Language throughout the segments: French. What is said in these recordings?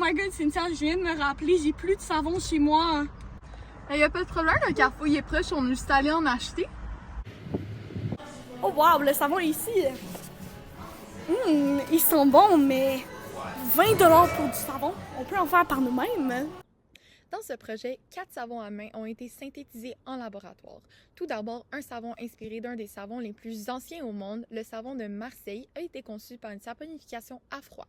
my god, Cynthia, je viens de me rappeler, j'ai plus de savon chez moi. Il n'y a pas de problème, le carrefour il est proche, on est juste allé en acheter. Oh wow, le savon est ici. Ils sont bons, mais 20$ pour du savon, on peut en faire par nous-mêmes. Dans ce projet, 4 savons à main ont été synthétisés en laboratoire. Tout d'abord, un savon inspiré d'un des savons les plus anciens au monde, le savon de Marseille, a été conçu par une saponification à froid.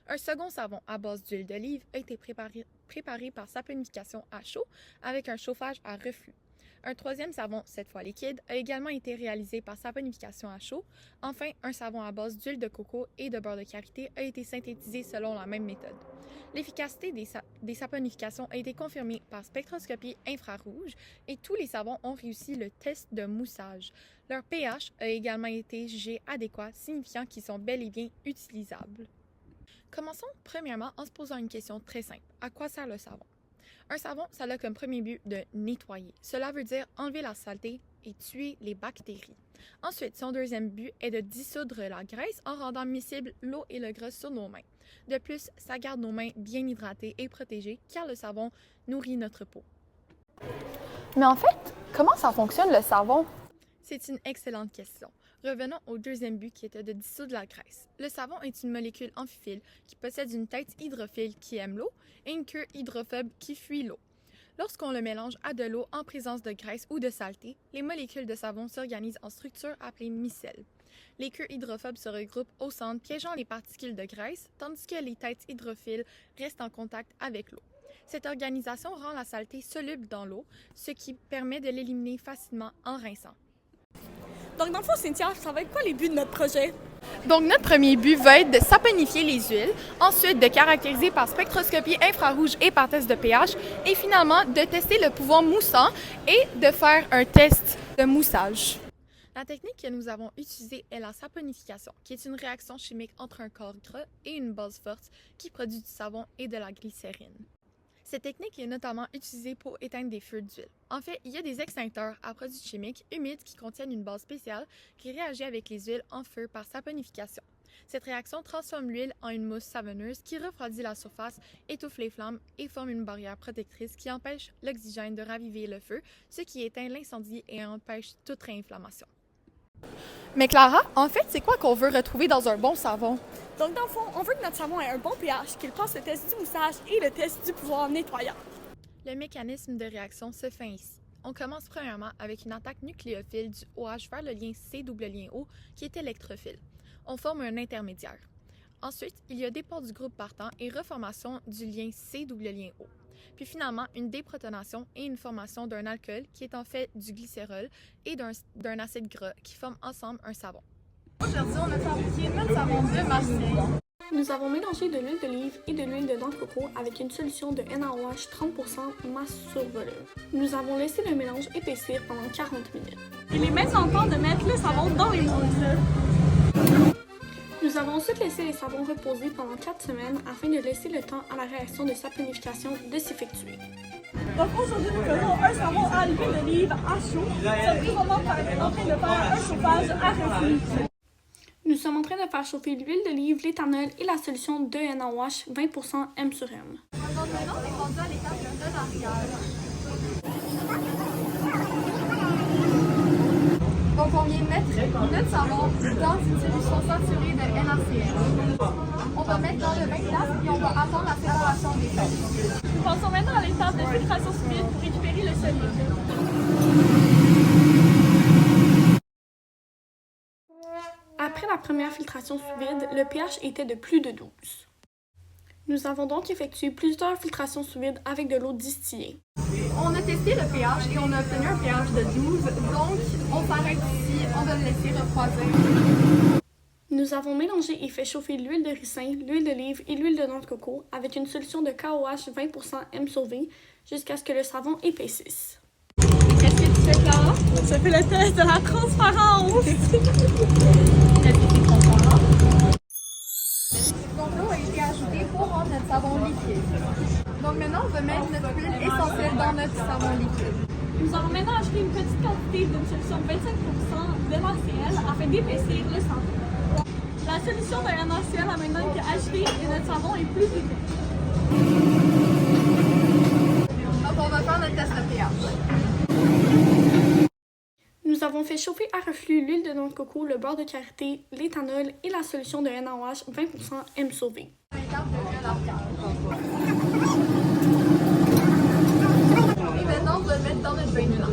Un second savon à base d'huile d'olive a été préparé par saponification à chaud avec un chauffage à reflux. Un troisième savon, cette fois liquide, a également été réalisé par saponification à chaud. Enfin, un savon à base d'huile de coco et de beurre de karité a été synthétisé selon la même méthode. L'efficacité des saponifications a été confirmée par spectroscopie infrarouge et tous les savons ont réussi le test de moussage. Leur pH a également été jugé adéquat, signifiant qu'ils sont bel et bien utilisables. Commençons premièrement en se posant une question très simple. À quoi sert le savon? Un savon, ça a comme premier but de nettoyer. Cela veut dire enlever la saleté et tuer les bactéries. Ensuite, son deuxième but est de dissoudre la graisse en rendant miscible l'eau et le gras sur nos mains. De plus, ça garde nos mains bien hydratées et protégées car le savon nourrit notre peau. Mais en fait, comment ça fonctionne le savon? C'est une excellente question. Revenons au deuxième but qui était de dissoudre la graisse. Le savon est une molécule amphiphile qui possède une tête hydrophile qui aime l'eau et une queue hydrophobe qui fuit l'eau. Lorsqu'on le mélange à de l'eau en présence de graisse ou de saleté, les molécules de savon s'organisent en structures appelées micelles. Les queues hydrophobes se regroupent au centre, piégeant les particules de graisse, tandis que les têtes hydrophiles restent en contact avec l'eau. Cette organisation rend la saleté soluble dans l'eau, ce qui permet de l'éliminer facilement en rinçant. Donc dans le fond, Cynthia, ça va être quoi les buts de notre projet? Donc, notre premier but va être de saponifier les huiles, ensuite de caractériser par spectroscopie infrarouge et par test de pH, et finalement de tester le pouvoir moussant et de faire un test de moussage. La technique que nous avons utilisée est la saponification, qui est une réaction chimique entre un corps gras et une base forte qui produit du savon et de la glycérine. Cette technique est notamment utilisée pour éteindre des feux d'huile. En fait, il y a des extincteurs à produits chimiques humides qui contiennent une base spéciale qui réagit avec les huiles en feu par saponification. Cette réaction transforme l'huile en une mousse savonneuse qui refroidit la surface, étouffe les flammes et forme une barrière protectrice qui empêche l'oxygène de raviver le feu, ce qui éteint l'incendie et empêche toute réinflammation. Mais Clara, en fait, c'est quoi qu'on veut retrouver dans un bon savon? Donc dans le fond, on veut que notre savon ait un bon pH, qu'il passe le test du moussage et le test du pouvoir nettoyant. Le mécanisme de réaction se fait ainsi. On commence premièrement avec une attaque nucléophile du OH vers le lien C double lien O qui est électrophile. On forme un intermédiaire. Ensuite, il y a départ du groupe partant et reformation du lien C double lien O. Puis finalement, une déprotonation et une formation d'un alcool qui est en fait du glycérol et d'un acide gras qui forment ensemble un savon. Aujourd'hui, on a fabriqué notre savon de Marseille. Nous avons mélangé de l'huile d'olive et de l'huile de noix de coco avec une solution de NaOH 30% masse sur volume. Nous avons laissé le mélange épaissir pendant 40 minutes. Il est maintenant temps de mettre le savon dans les moules. Nous avons ensuite laissé les savons reposer pendant 4 semaines afin de laisser le temps à la réaction de saponification de s'effectuer. Donc aujourd'hui, nous faisons un savon à l'huile d'olive à chaud. Nous sommes en train de faire un chauffage à reflux. Nous sommes en train de faire chauffer l'huile d'olive, l'éthanol et la solution de NaOH 20% M sur M. Donc maintenant, on est rendu à l'étape de l'arrière. Donc on vient de mettre notre savon dans une solution saturée de NaCl. On va mettre dans le bain glace et on va attendre la séparation des feuilles. Nous passons maintenant à l'étape de filtration sous vide pour récupérer le solide. Après la première filtration sous vide, le pH était de plus de 12. Nous avons donc effectué plusieurs filtrations sous vide avec de l'eau distillée. On a testé le pH et on a obtenu un pH de 12, donc on s'arrête ici, on va le laisser refroidir. Nous avons mélangé et fait chauffer l'huile de ricin, l'huile d'olive et l'huile de noix de coco avec une solution de KOH 20% M sur V jusqu'à ce que le savon épaississe. Qu'est-ce que tu fais, Clara? Je fais le test de la transparence. Donc l'eau a été ajoutée pour rendre notre savon liquide. Donc maintenant, on va mettre notre huile essentielle dans notre savon liquide. Nous avons maintenant acheté une petite quantité d'une solution 25% de NaCl afin d'épaissir le savon. La solution de NaCl a maintenant été achetée et notre savon est plus épais. Donc, on va faire notre test de pH. Nous avons fait chauffer à reflux l'huile de noix de coco, le beurre de karité, l'éthanol et la solution de NaOH 20% M-Sauvé. Et maintenant, on va le mettre dans notre bain de lance.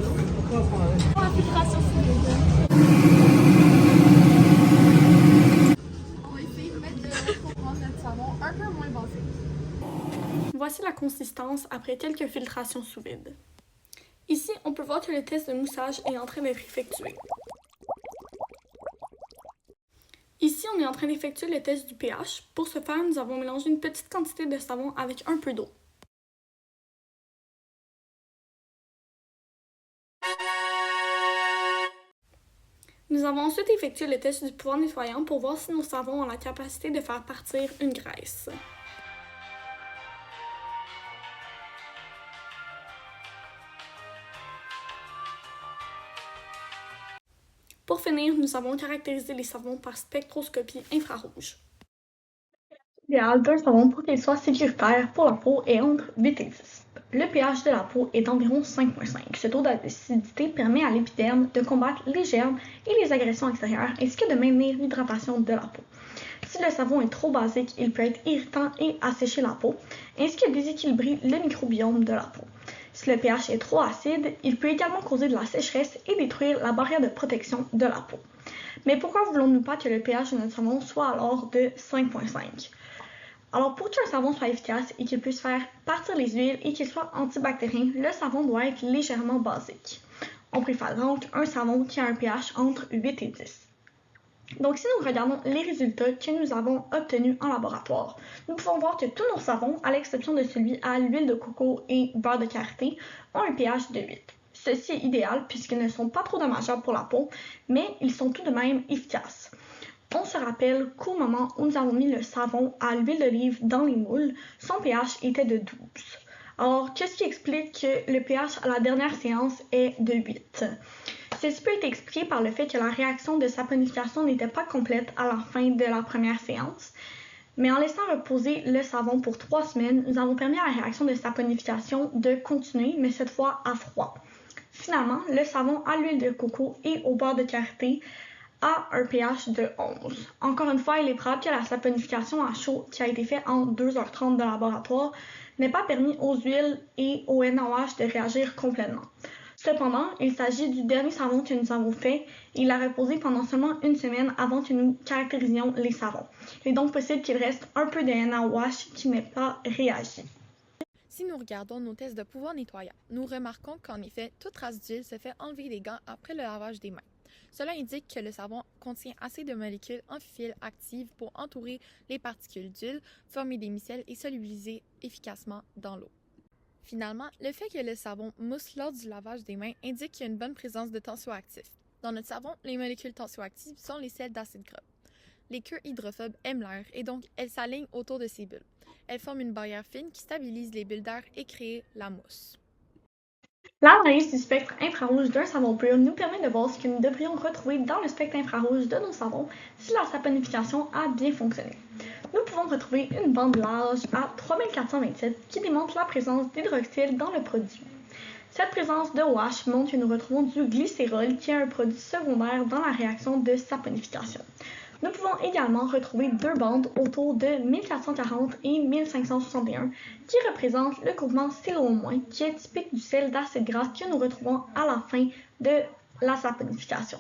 Pour la filtration fluide. On va essayer de mettre de l'eau pour rendre notre savon un peu moins basique. Voici la consistance après quelques filtrations sous vide. Ici, on peut voir que le test de moussage est en train d'être effectué. Ici, on est en train d'effectuer le test du pH. Pour ce faire, nous avons mélangé une petite quantité de savon avec un peu d'eau. Nous avons ensuite effectué le test du pouvoir nettoyant pour voir si nos savons ont la capacité de faire partir une graisse. Pour finir, nous avons caractérisé les savons par spectroscopie infrarouge. L'idéal d'un savon pour qu'il soit sécuritaire pour la peau est entre 8 et 10. Le pH de la peau est d'environ 5,5. Ce taux d'acidité permet à l'épiderme de combattre les germes et les agressions extérieures ainsi que de maintenir l'hydratation de la peau. Si le savon est trop basique, il peut être irritant et assécher la peau, ainsi que déséquilibrer le microbiome de la peau. Si le pH est trop acide, il peut également causer de la sécheresse et détruire la barrière de protection de la peau. Mais pourquoi voulons-nous pas que le pH de notre savon soit alors de 5,5? Alors pour qu'un savon soit efficace et qu'il puisse faire partir les huiles et qu'il soit antibactérien, le savon doit être légèrement basique. On préfère donc un savon qui a un pH entre 8 et 10. Donc si nous regardons les résultats que nous avons obtenus en laboratoire, nous pouvons voir que tous nos savons, à l'exception de celui à l'huile de coco et beurre de karité, ont un pH de 8. Ceci est idéal puisqu'ils ne sont pas trop dommageables pour la peau, mais ils sont tout de même efficaces. On se rappelle qu'au moment où nous avons mis le savon à l'huile d'olive dans les moules, son pH était de 12. Alors, qu'est-ce qui explique que le pH à la dernière séance est de 8? Ceci peut être expliqué par le fait que la réaction de saponification n'était pas complète à la fin de la première séance. Mais en laissant reposer le savon pour 3 semaines, nous avons permis à la réaction de saponification de continuer, mais cette fois à froid. Finalement, le savon à l'huile de coco et au beurre de karité a un pH de 11. Encore une fois, il est probable que la saponification à chaud qui a été faite en 2h30 de laboratoire n'ait pas permis aux huiles et au NaOH de réagir complètement. Cependant, il s'agit du dernier savon que nous avons fait et il a reposé pendant seulement une semaine avant que nous caractérisions les savons. Il est donc possible qu'il reste un peu de NaOH qui n'ait pas réagi. Si nous regardons nos tests de pouvoir nettoyant, nous remarquons qu'en effet, toute trace d'huile se fait enlever des gants après le lavage des mains. Cela indique que le savon contient assez de molécules amphiphiles actives pour entourer les particules d'huile, former des micelles et solubiliser efficacement dans l'eau. Finalement, le fait que le savon mousse lors du lavage des mains indique qu'il y a une bonne présence de tensioactifs. Dans notre savon, les molécules tensioactives sont les sels d'acide gras. Les queues hydrophobes aiment l'air et donc elles s'alignent autour de ces bulles. Elles forment une barrière fine qui stabilise les bulles d'air et crée la mousse. L'analyse du spectre infrarouge d'un savon pur nous permet de voir ce que nous devrions retrouver dans le spectre infrarouge de nos savons si la saponification a bien fonctionné. Nous pouvons retrouver une bande large à 3427 qui démontre la présence d'hydroxyle dans le produit. Cette présence de OH montre que nous retrouvons du glycérol qui est un produit secondaire dans la réaction de saponification. Nous pouvons également retrouver deux bandes autour de 1440 et 1561 qui représentent le groupement ClO- qui est typique du sel d'acide gras que nous retrouvons à la fin de la saponification.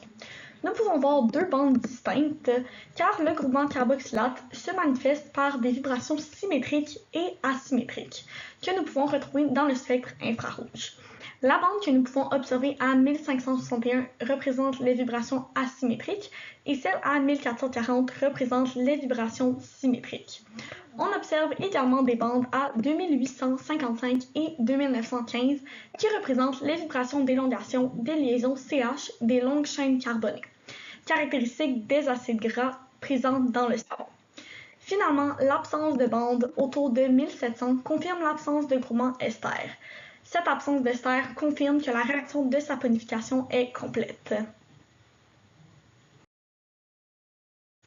Nous pouvons voir deux bandes distinctes car le groupement carboxylate se manifeste par des vibrations symétriques et asymétriques que nous pouvons retrouver dans le spectre infrarouge. La bande que nous pouvons observer à 1561 représente les vibrations asymétriques et celle à 1440 représente les vibrations symétriques. On observe également des bandes à 2855 et 2915 qui représentent les vibrations d'élongation des liaisons CH des longues chaînes carbonées, caractéristiques des acides gras présents dans le savon. Finalement, l'absence de bandes autour de 1700 confirme l'absence de groupement ester. Cette absence d'ester confirme que la réaction de saponification est complète.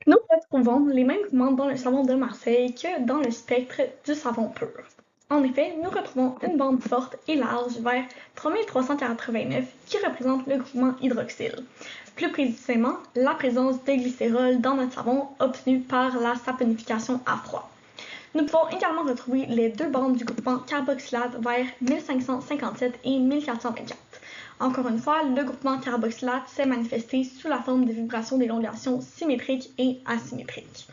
Nous retrouvons les mêmes groupements dans le savon de Marseille que dans le spectre du savon pur. En effet, nous retrouvons une bande forte et large vers 3389 qui représente le groupement hydroxyle. Plus précisément, la présence de glycérol dans notre savon obtenue par la saponification à froid. Nous pouvons également retrouver les deux bandes du groupement carboxylate vers 1557 et 1424. Encore une fois, le groupement carboxylate s'est manifesté sous la forme de vibrations d'élongation symétriques et asymétriques.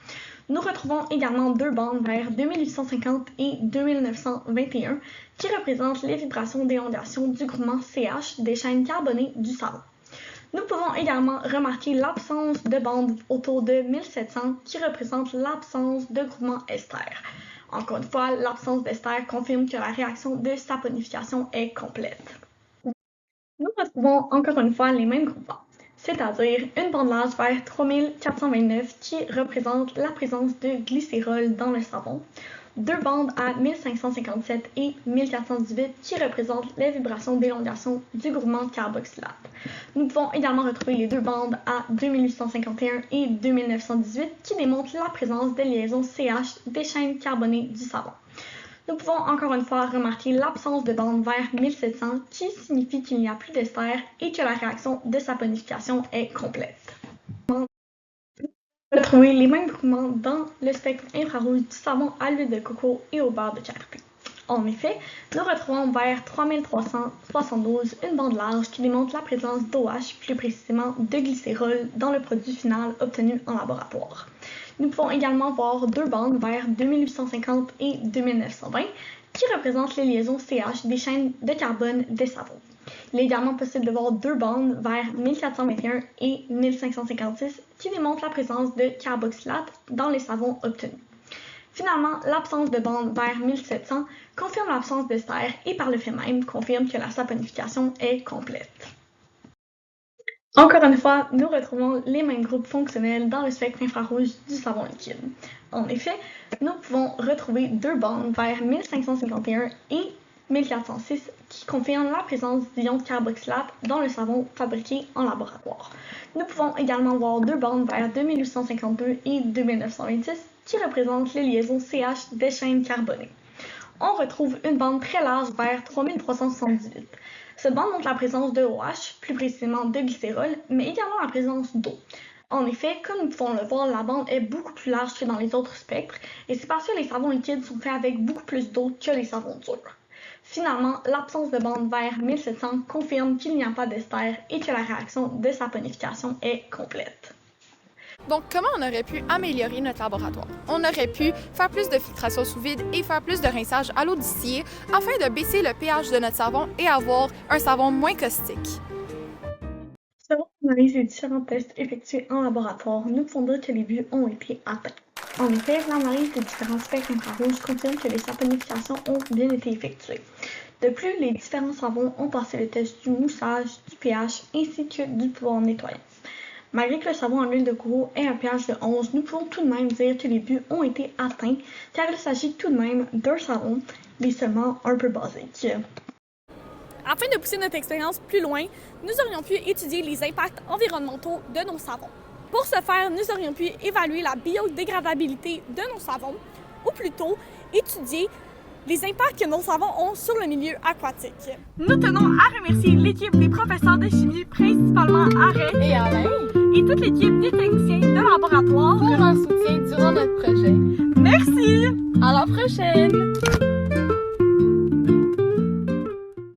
Nous retrouvons également deux bandes vers 2850 et 2921 qui représentent les vibrations d'élongation du groupement CH des chaînes carbonées du savon. Nous pouvons également remarquer l'absence de bandes autour de 1700 qui représentent l'absence de groupement ester. Encore une fois, l'absence d'ester confirme que la réaction de saponification est complète. Nous retrouvons encore une fois les mêmes groupements, c'est-à-dire une bande large vers 3429 qui représente la présence de glycérol dans le savon, deux bandes à 1557 et 1418 qui représentent les vibrations d'élongation du groupement carboxylate. Nous pouvons également retrouver les deux bandes à 2851 et 2918 qui démontrent la présence de liaisons CH des chaînes carbonées du savon. Nous pouvons encore une fois remarquer l'absence de bande vers 1700 qui signifie qu'il n'y a plus d'ester et que la réaction de saponification est complète. Retrouver les mêmes groupements dans le spectre infrarouge du savon à l'huile de coco et au beurre de karité. En effet, nous retrouvons vers 3372 une bande large qui démontre la présence d'OH, plus précisément de glycérol, dans le produit final obtenu en laboratoire. Nous pouvons également voir deux bandes vers 2850 et 2920 qui représentent les liaisons CH des chaînes de carbone des savons. Il est également possible de voir deux bandes vers 1421 et 1556 qui démontrent la présence de carboxylate dans les savons obtenus. Finalement, l'absence de bande vers 1700 confirme l'absence d'ester et par le fait même confirme que la saponification est complète. Encore une fois, nous retrouvons les mêmes groupes fonctionnels dans le spectre infrarouge du savon liquide. En effet, nous pouvons retrouver deux bandes vers 1551 et 1406 qui confirment la présence d'ions de carboxylate dans le savon fabriqué en laboratoire. Nous pouvons également voir deux bandes vers 2852 et 2926 qui représentent les liaisons CH des chaînes carbonées. On retrouve une bande très large vers 3378. Cette bande montre la présence de OH, plus précisément de glycérol, mais également la présence d'eau. En effet, comme nous pouvons le voir, la bande est beaucoup plus large que dans les autres spectres, et c'est parce que les savons liquides sont faits avec beaucoup plus d'eau que les savons durs. Finalement, l'absence de bande vers 1700 confirme qu'il n'y a pas d'ester et que la réaction de saponification est complète. Donc, comment on aurait pu améliorer notre laboratoire? On aurait pu faire plus de filtration sous vide et faire plus de rinçage à l'eau distillée afin de baisser le pH de notre savon et avoir un savon moins caustique. Selon l'analyse des différents tests effectués en laboratoire, nous pouvons dire que les buts ont été atteints. En effet, l'analyse des différents spectres infrarouges confirme que les saponifications ont bien été effectuées. De plus, les différents savons ont passé le test du moussage, du pH ainsi que du pouvoir nettoyant. Malgré que le savon en huile de coco ait un pH de 11, nous pouvons tout de même dire que les buts ont été atteints car il s'agit tout de même d'un savon, mais seulement un peu basique. Afin de pousser notre expérience plus loin, nous aurions pu étudier les impacts environnementaux de nos savons. Pour ce faire, nous aurions pu évaluer la biodégradabilité de nos savons, ou plutôt étudier les impacts que nos savons ont sur le milieu aquatique. Nous tenons à remercier l'équipe des professeurs de chimie, principalement Arrête Et Alain, et toute l'équipe des techniciens de laboratoire pour leur soutien durant notre projet. Merci! À la prochaine!